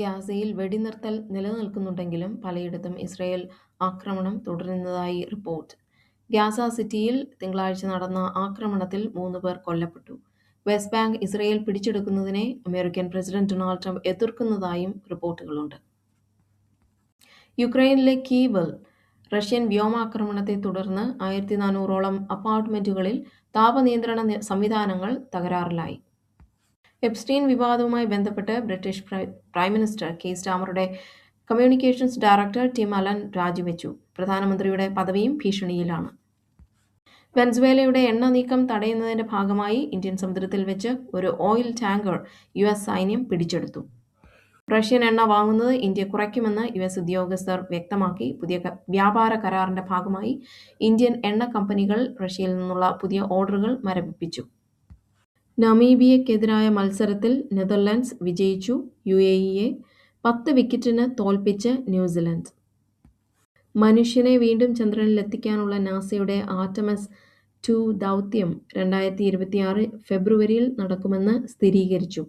ഗാസയിൽ വെടിനിർത്തൽ നിലനിൽക്കുന്നുണ്ടെങ്കിലും പലയിടത്തും ഇസ്രയേൽ ആക്രമണം തുടരുന്നതായി റിപ്പോർട്ട്. ഗാസ സിറ്റിയിൽ തിങ്കളാഴ്ച നടന്ന ആക്രമണത്തിൽ 3 പേർ കൊല്ലപ്പെട്ടു. വെസ്റ്റ് ബാങ്ക് ഇസ്രയേൽ പിടിച്ചെടുക്കുന്നതിനെ അമേരിക്കൻ പ്രസിഡന്റ് ഡൊണാൾഡ് ട്രംപ് എതിർക്കുന്നതായും റിപ്പോർട്ടുകളുണ്ട്. യുക്രൈനിലെ കീവിൽ റഷ്യൻ വ്യോമാക്രമണത്തെ തുടർന്ന് 1400ഓളം അപ്പാർട്ട്മെന്റുകളിൽ താപനിയന്ത്രണ സംവിധാനങ്ങൾ തകരാറിലായി. എപ്സ്റ്റീൻ വിവാദവുമായി ബന്ധപ്പെട്ട് ബ്രിട്ടീഷ് പ്രൈം മിനിസ്റ്റർ കീർ സ്റ്റാമറുടെ കമ്മ്യൂണിക്കേഷൻസ് ഡയറക്ടർ ടിം അലൻ രാജിവെച്ചു. പ്രധാനമന്ത്രിയുടെ പദവിയും ഭീഷണിയിലാണ്. വെനസ്വേലയുടെ എണ്ണ നീക്കം തടയുന്നതിന്റെ ഭാഗമായി ഇന്ത്യൻ സമുദ്രത്തിൽ വെച്ച് ഒരു ഓയിൽ ടാങ്കർ US സൈന്യം പിടിച്ചെടുത്തു. റഷ്യൻ എണ്ണ വാങ്ങുന്നത് ഇന്ത്യ കുറയ്ക്കുമെന്ന് US ഉദ്യോഗസ്ഥർ വ്യക്തമാക്കി. പുതിയ വ്യാപാര കരാറിന്റെ ഭാഗമായി ഇന്ത്യൻ എണ്ണ കമ്പനികൾ റഷ്യയിൽ നിന്നുള്ള പുതിയ ഓർഡറുകൾ മരവിപ്പിച്ചു. നമീബിയക്കെതിരായ മത്സരത്തിൽ നെതർലൻഡ്സ് വിജയിച്ചു. UAEയെ 10 വിക്കറ്റിന് തോൽപ്പിച്ച് ന്യൂസിലൻഡ്. മനുഷ്യനെ വീണ്ടും ചന്ദ്രനിലെത്തിക്കാനുള്ള നാസയുടെ ആർടെമിസ് 2 ദൗത്യം 2026 ഫെബ്രുവരിയിൽ നടക്കുമെന്ന് സ്ഥിരീകരിച്ചു.